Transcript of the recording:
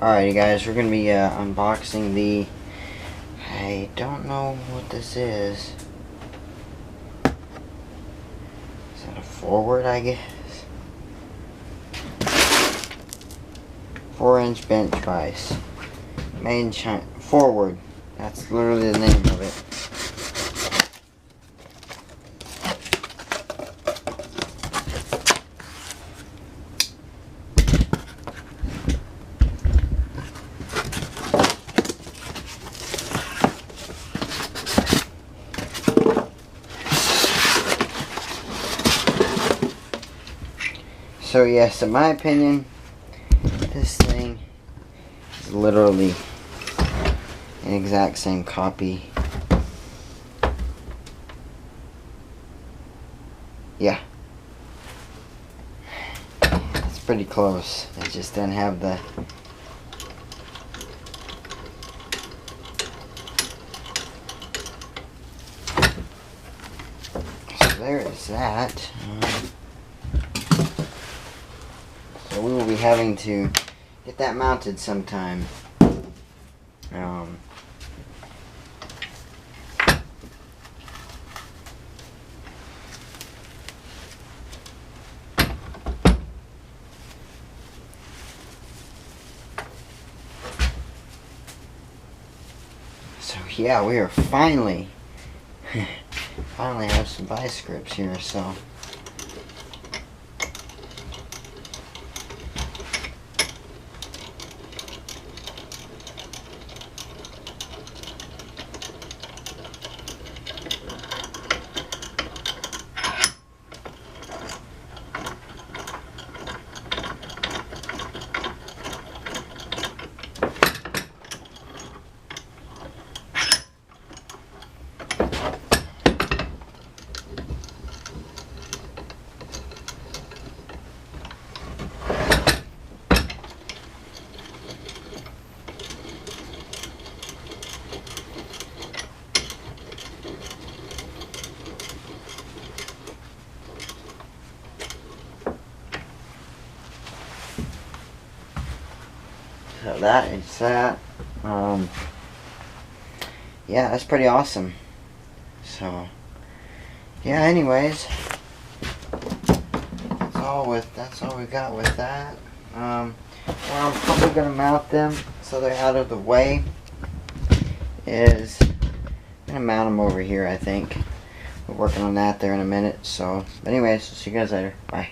Alrighty guys, we're going to be unboxing the, I don't know what this is. Is that a forward, I guess? 4-inch bench vise. Made in China. Forward. That's literally the name of it. So yes, in my opinion, this thing is literally an exact same copy. Yeah. It's pretty close. It just doesn't have the so there is that. So we will be having to get that mounted sometime. So yeah, we are finally have some vice grips here, so that is that. Yeah, that's pretty awesome. So yeah, anyways, that's all we got with that. Where I'm probably gonna mount them so they're out of the way is I'm gonna mount them over here, I think. We're working on that there in a minute. So anyways, see you guys later. Bye.